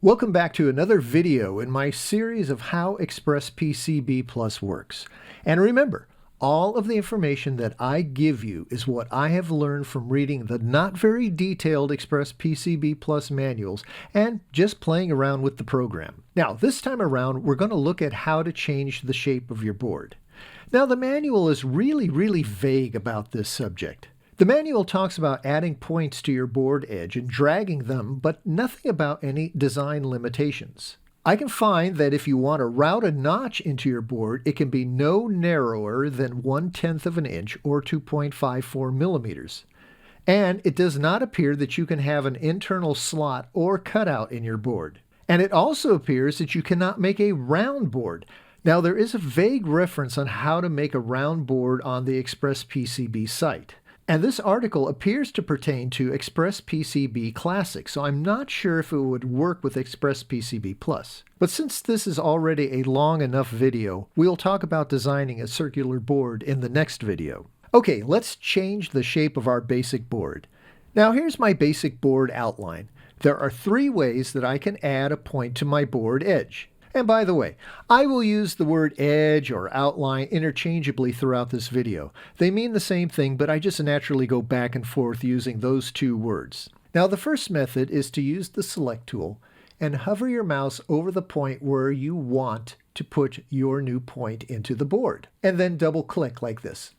Welcome back to another video in my series of how ExpressPCB Plus works. And remember, all of the information that I give you is what I have learned from reading the not very detailed ExpressPCB Plus manuals and just playing around with the program. Now, this time around, we're going to look at how to change the shape of your board. Now, the manual is really vague about this subject. The manual talks about adding points to your board edge and dragging them, but nothing about any design limitations. I can find that if you want to route a notch into your board, it can be no narrower than 1/10 of an inch or 2.54 millimeters. And it does not appear that you can have an internal slot or cutout in your board. And it also appears that you cannot make a round board. Now, there is a vague reference on how to make a round board on the ExpressPCB site. And this article appears to pertain to ExpressPCB Classic, so I'm not sure if it would work with ExpressPCB Plus. But since this is already a long enough video, we'll talk about designing a circular board in the next video. Okay, let's change the shape of our basic board. Now here's my basic board outline. There are 3 ways that I can add a point to my board edge. And by the way, I will use the word edge or outline interchangeably throughout this video. They mean the same thing, but I just naturally go back and forth using those 2 words. Now, the first method is to use the select tool and hover your mouse over the point where you want to put your new point into the board, and then double click like this.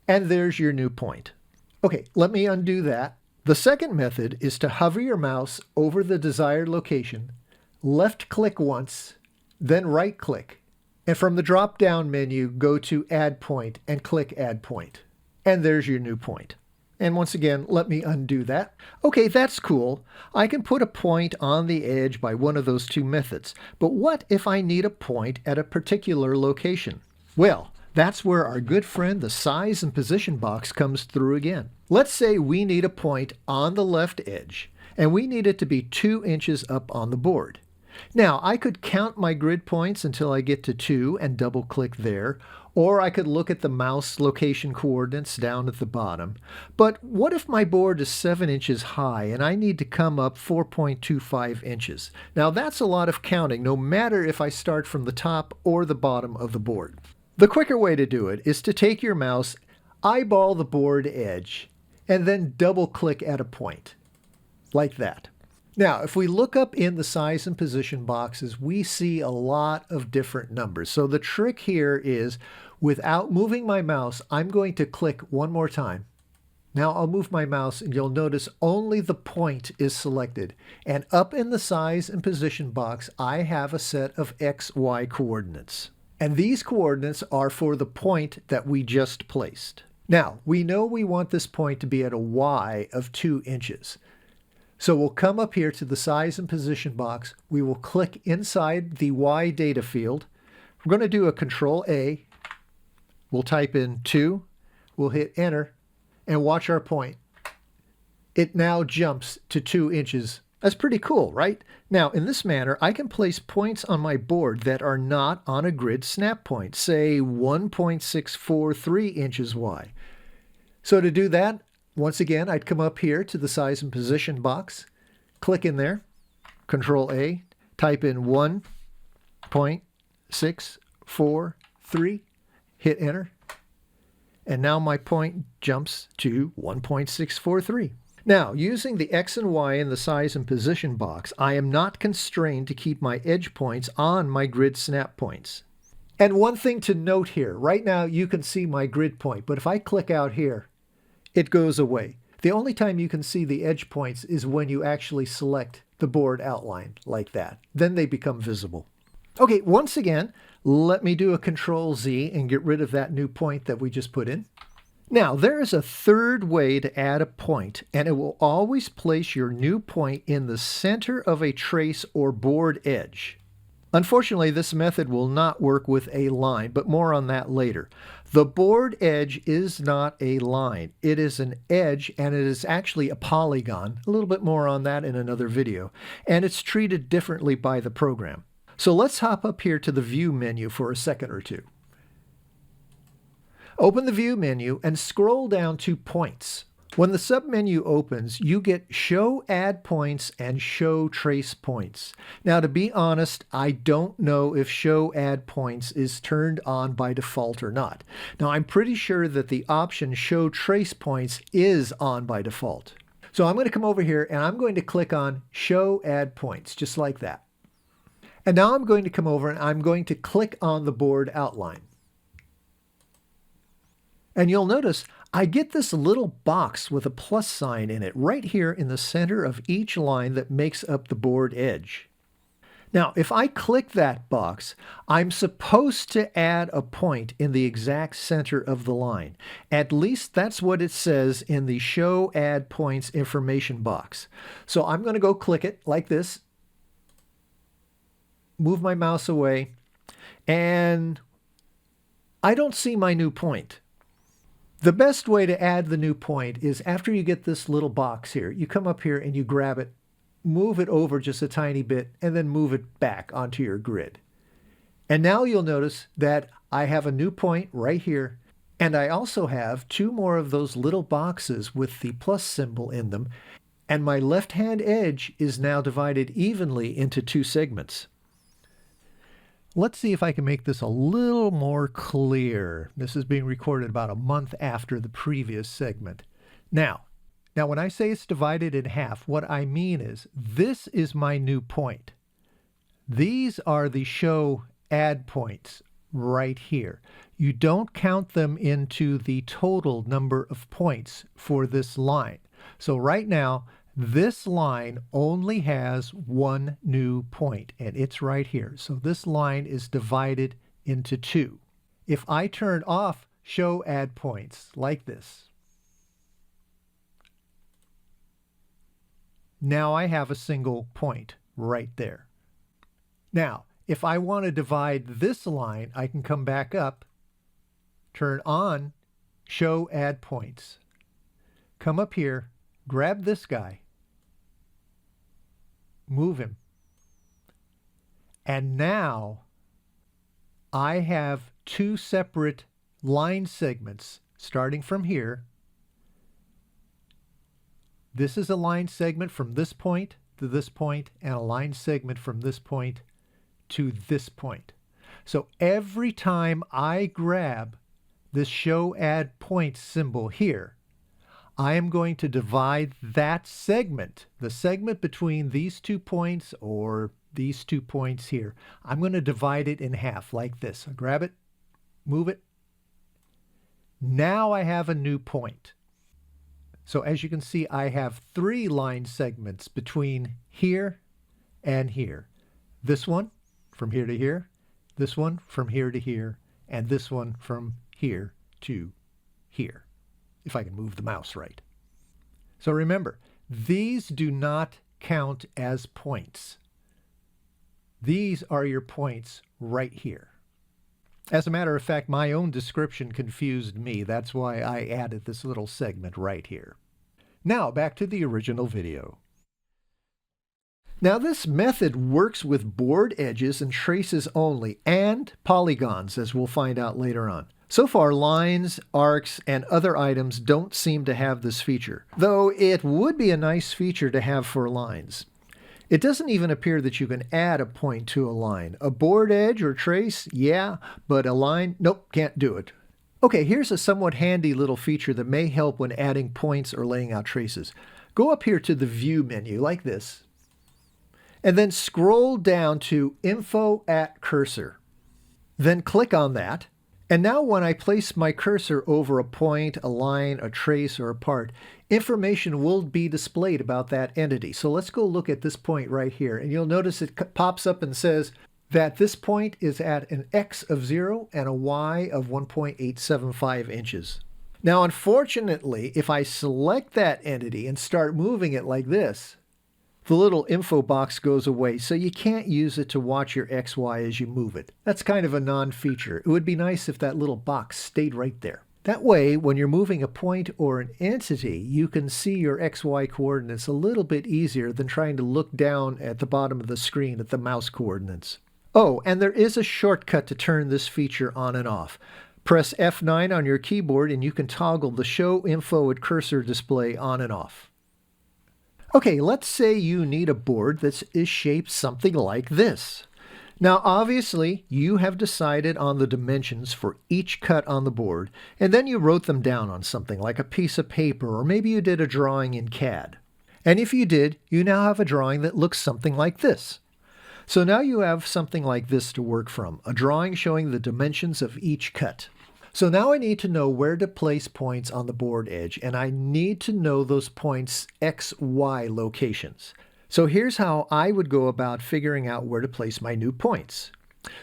And there's your new point. Okay, let me undo that. The second method is to hover your mouse over the desired location, left click once, then right click, and from the drop down menu go to Add Point and click Add Point. And there's your new point. And once again, let me undo that. Okay, that's cool. I can put a point on the edge by one of those 2 methods. But what if I need a point at a particular location? Well, that's where our good friend the size and position box comes through again. Let's say we need a point on the left edge, and we need it to be 2 inches up on the board. Now, I could count my grid points until I get to 2 and double click there, or I could look at the mouse location coordinates down at the bottom. But what if my board is 7 inches high and I need to come up 4.25 inches? Now, that's a lot of counting, no matter if I start from the top or the bottom of the board. The quicker way to do it is to take your mouse, eyeball the board edge, and then double click at a point, like that. Now, if we look up in the size and position boxes, we see a lot of different numbers. So the trick here is, without moving my mouse, I'm going to click one more time. Now I'll move my mouse and you'll notice only the point is selected. And up in the size and position box, I have a set of X, Y coordinates. And these coordinates are for the point that we just placed. Now, we know we want this point to be at a Y of 2 inches. So we'll come up here to the size and position box. We will click inside the Y data field. We're going to do a Control A. We'll type in 2. We'll hit enter and watch our point. It now jumps to 2 inches. That's pretty cool, right? Now, in this manner, I can place points on my board that are not on a grid snap point, say 1.643 inches Y. So to do that, once again, I'd come up here to the size and position box, click in there, Control A, type in 1.643, hit enter, and now my point jumps to 1.643. Now, using the X and Y in the size and position box, I am not constrained to keep my edge points on my grid snap points. And one thing to note here, right now you can see my grid point, but if I click out here, it goes away. The only time you can see the edge points is when you actually select the board outline like that. Then they become visible. Okay, once again, let me do a Control Z and get rid of that new point that we just put in. Now, there is a third way to add a point, and it will always place your new point in the center of a trace or board edge. Unfortunately, this method will not work with a line, but more on that later. The board edge is not a line. It is an edge, and it is actually a polygon. A little bit more on that in another video. And it's treated differently by the program. So let's hop up here to the View menu for a second or 2. Open the View menu and scroll down to Points. When the submenu opens, you get Show Add Points and Show Trace Points. Now, to be honest, I don't know if Show Add Points is turned on by default or not. Now, I'm pretty sure that the option Show Trace Points is on by default. So I'm going to come over here and I'm going to click on Show Add Points, just like that. And now I'm going to come over and I'm going to click on the board outline. And you'll notice I get this little box with a plus sign in it right here in the center of each line that makes up the board edge. Now, if I click that box, I'm supposed to add a point in the exact center of the line. At least that's what it says in the Show Add Points information box. So I'm going to go click it like this, move my mouse away, and I don't see my new point. The best way to add the new point is after you get this little box here, you come up here and you grab it, move it over just a tiny bit, and then move it back onto your grid. And now you'll notice that I have a new point right here, and I also have two more of those little boxes with the plus symbol in them, and my left-hand edge is now divided evenly into two segments. Let's see if I can make this a little more clear. This is being recorded about a month after the previous segment. Now when I say it's divided in half, what I mean is this is my new point. These are the Show Add Points right here. You don't count them into the total number of points for this line. So right now, this line only has one new point, and it's right here. So this line is divided into two. If I turn off Show Add Points like this, now I have a single point right there. Now, if I want to divide this line, I can come back up, turn on Show Add Points, come up here, grab this guy, move him, and now I have two separate line segments starting from here. This is a line segment from this point to this point, and a line segment from this point to this point. So every time I grab this Show Add Points symbol here, I am going to divide that segment, the segment between these 2 points or these 2 points here. I'm going to divide it in half like this. I grab it, move it. Now I have a new point. So as you can see, I have 3 line segments between here and here. This one from here to here, this one from here to here, and this one from here to here, if I can move the mouse right. So remember, these do not count as points. These are your points right here. As a matter of fact, my own description confused me. That's why I added this little segment right here. Now back to the original video. Now this method works with board edges and traces only, and polygons, as we'll find out later on. So far, lines, arcs, and other items don't seem to have this feature, though it would be a nice feature to have for lines. It doesn't even appear that you can add a point to a line. A board edge or trace, yeah, but a line, nope, can't do it. Okay, here's a somewhat handy little feature that may help when adding points or laying out traces. Go up here to the View menu like this, and then scroll down to Info at Cursor. Then click on that. And now when I place my cursor over a point, a line, a trace, or a part, information will be displayed about that entity. So let's go look at this point right here. And you'll notice it pops up and says that this point is at an X of 0 and a Y of 1.875 inches. Now, unfortunately, if I select that entity and start moving it like this, the little info box goes away, so you can't use it to watch your XY as you move it. That's kind of a non-feature. It would be nice if that little box stayed right there. That way, when you're moving a point or an entity, you can see your XY coordinates a little bit easier than trying to look down at the bottom of the screen at the mouse coordinates. Oh, and there is a shortcut to turn this feature on and off. Press F9 on your keyboard and you can toggle the Show Info at Cursor display on and off. Okay, let's say you need a board that is shaped something like this. Now, obviously, you have decided on the dimensions for each cut on the board, and then you wrote them down on something like a piece of paper, or maybe you did a drawing in CAD. And if you did, you now have a drawing that looks something like this. So now you have something like this to work from, a drawing showing the dimensions of each cut. So now I need to know where to place points on the board edge, and I need to know those points' X, Y locations. So here's how I would go about figuring out where to place my new points.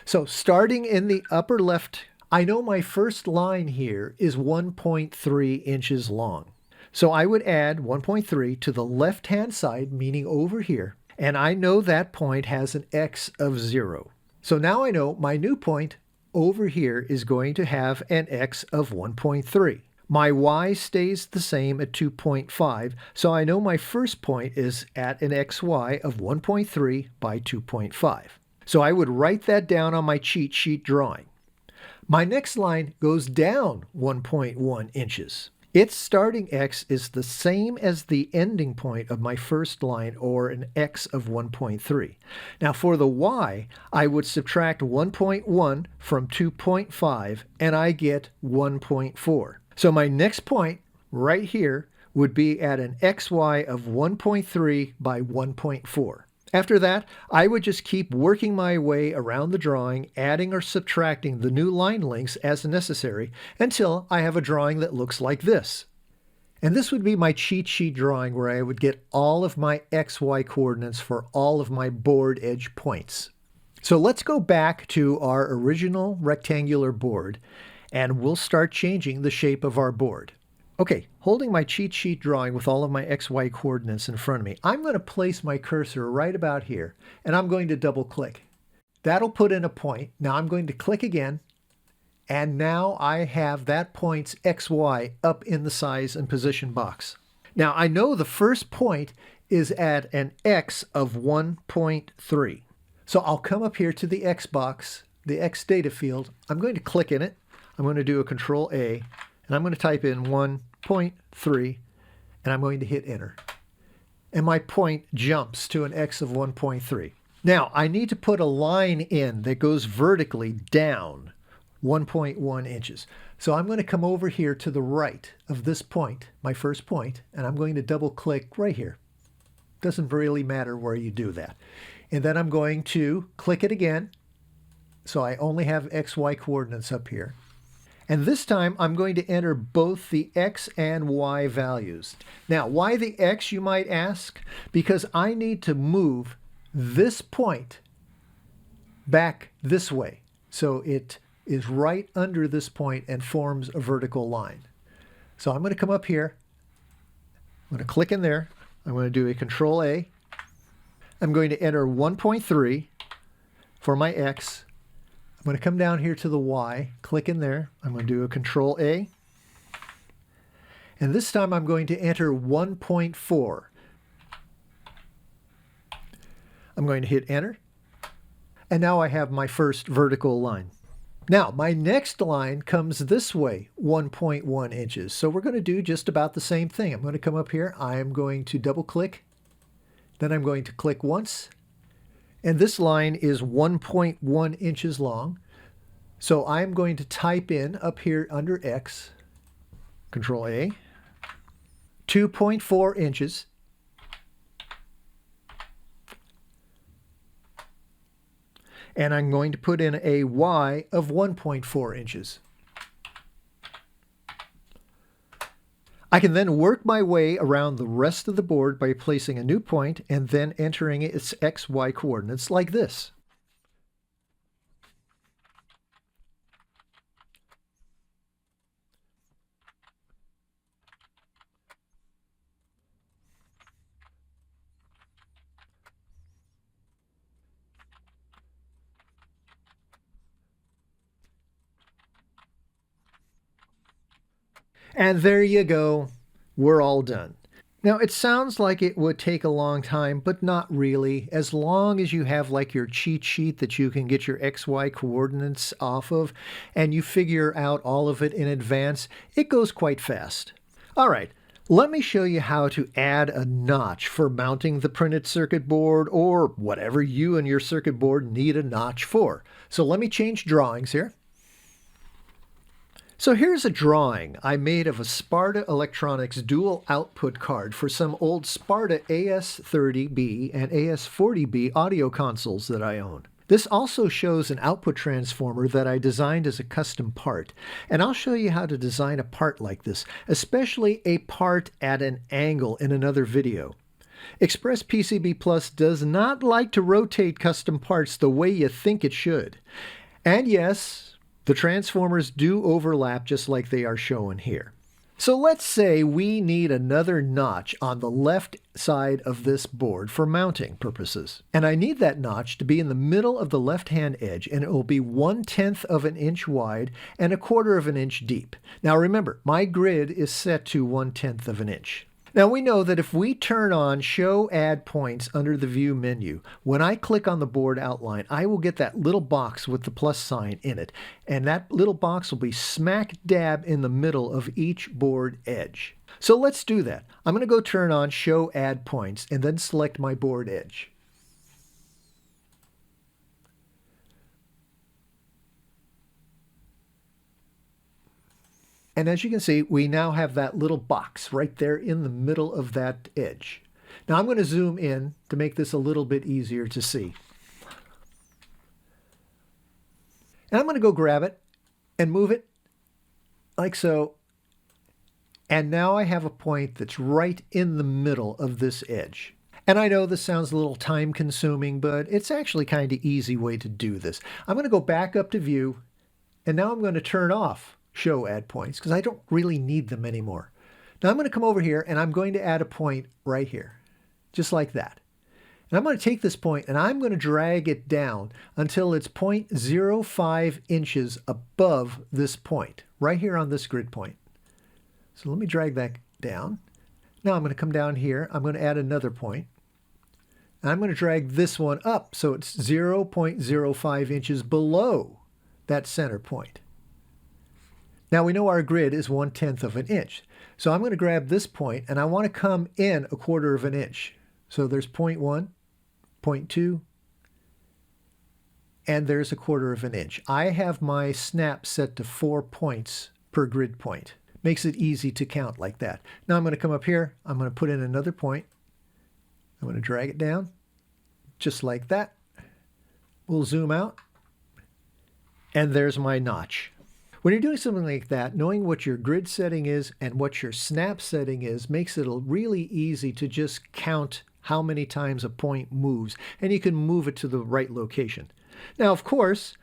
So starting in the upper left, I know my first line here is 1.3 inches long. So I would add 1.3 to the left-hand side, meaning over here, and I know that point has an X of 0. So now I know my new point over here is going to have an X of 1.3. My Y stays the same at 2.5, so I know my first point is at an XY of 1.3 by 2.5. So I would write that down on my cheat sheet drawing. My next line goes down 1.1 inches. Its starting X is the same as the ending point of my first line, or an X of 1.3. Now for the Y, I would subtract 1.1 from 2.5 and I get 1.4. So my next point right here would be at an XY of 1.3 by 1.4. After that, I would just keep working my way around the drawing, adding or subtracting the new line lengths as necessary until I have a drawing that looks like this. And this would be my cheat sheet drawing where I would get all of my XY coordinates for all of my board edge points. So let's go back to our original rectangular board and we'll start changing the shape of our board. Okay, holding my cheat sheet drawing with all of my XY coordinates in front of me, I'm going to place my cursor right about here, and I'm going to double click. That'll put in a point. Now I'm going to click again, and now I have that point's XY up in the size and position box. Now I know the first point is at an X of 1.3. So I'll come up here to the X box, the X data field. I'm going to click in it. I'm going to do a Control A, and I'm going to type in 1.3, and I'm going to hit enter. And my point jumps to an X of 1.3. Now, I need to put a line in that goes vertically down 1.1 inches. So I'm going to come over here to the right of this point, my first point, and I'm going to double click right here. Doesn't really matter where you do that. And then I'm going to click it again. So I only have XY coordinates up here. And this time I'm going to enter both the X and Y values. Now, why the X, you might ask? Because I need to move this point back this way. So it is right under this point and forms a vertical line. So I'm going to come up here. I'm going to click in there. I'm going to do a Control A. I'm going to enter 1.3 for my X. I'm going to come down here to the Y, click in there. I'm going to do a Control A. And this time I'm going to enter 1.4. I'm going to hit enter. And now I have my first vertical line. Now, my next line comes this way, 1.1 inches. So we're going to do just about the same thing. I'm going to come up here. I am going to double click. Then I'm going to click once. And this line is 1.1 inches long. So I'm going to type in up here under X, Control A, 2.4 inches. And I'm going to put in a Y of 1.4 inches. I can then work my way around the rest of the board by placing a new point and then entering its XY coordinates like this. And there you go. We're all done. Now, it sounds like it would take a long time, but not really. As long as you have like your cheat sheet that you can get your XY coordinates off of, and you figure out all of it in advance, it goes quite fast. All right, let me show you how to add a notch for mounting the printed circuit board or whatever you and your circuit board need a notch for. So let me change drawings here. So here's a drawing I made of a Sparta Electronics dual output card for some old Sparta AS30B and AS40B audio consoles that I own. This also shows an output transformer that I designed as a custom part, and I'll show you how to design a part like this, especially a part at an angle in another video. ExpressPCB Plus does not like to rotate custom parts the way you think it should. And yes, the transformers do overlap just like they are shown here. So let's say we need another notch on the left side of this board for mounting purposes. And I need that notch to be in the middle of the left-hand edge, and it will be 1/10 of an inch wide and 1/4 of an inch deep. Now remember, my grid is set to 1/10 of an inch. Now we know that if we turn on Show Add Points under the View menu, when I click on the board outline, I will get that little box with the plus sign in it, and that little box will be smack dab in the middle of each board edge. So let's do that. I'm going to go turn on Show Add Points and then select my board edge. And as you can see, we now have that little box right there in the middle of that edge. Now I'm going to zoom in to make this a little bit easier to see. And I'm going to go grab it and move it like so. And now I have a point that's right in the middle of this edge. And I know this sounds a little time consuming, but it's actually kind of easy way to do this. I'm going to go back up to View, and now I'm going to turn off Show Add Points because I don't really need them anymore. Now I'm going to come over here and I'm going to add a point right here, just like that. And I'm going to take this point and I'm going to drag it down until it's 0.05 inches above this point, right here on this grid point. So let me drag that down. Now I'm going to come down here. I'm going to add another point. And I'm going to drag this one up so it's 0.05 inches below that center point. Now we know our grid is 1/10 of an inch. So I'm going to grab this point and I want to come in 1/4 of an inch. So there's 0.1, 0.2, and there's 1/4 of an inch. I have my snap set to 4 points per grid point. Makes it easy to count like that. Now I'm going to come up here. I'm going to put in another point. I'm going to drag it down just like that. We'll zoom out. And there's my notch. When you're doing something like that, knowing what your grid setting is and what your snap setting is makes it really easy to just count how many times a point moves, and you can move it to the right location. Now, of course,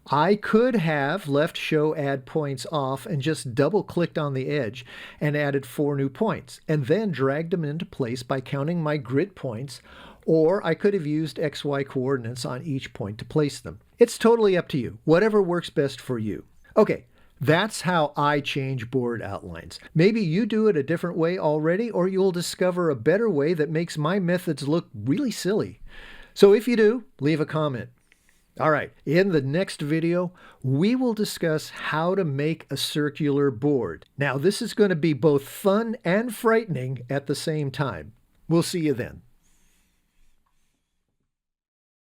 I could have left Show Add Points off and just double-clicked on the edge and added 4 new points, and then dragged them into place by counting my grid points, or I could have used XY coordinates on each point to place them. It's totally up to you, whatever works best for you. Okay, that's how I change board outlines. Maybe you do it a different way already, or you'll discover a better way that makes my methods look really silly. So if you do, leave a comment. All right, in the next video, we will discuss how to make a circular board. Now, this is going to be both fun and frightening at the same time. We'll see you then.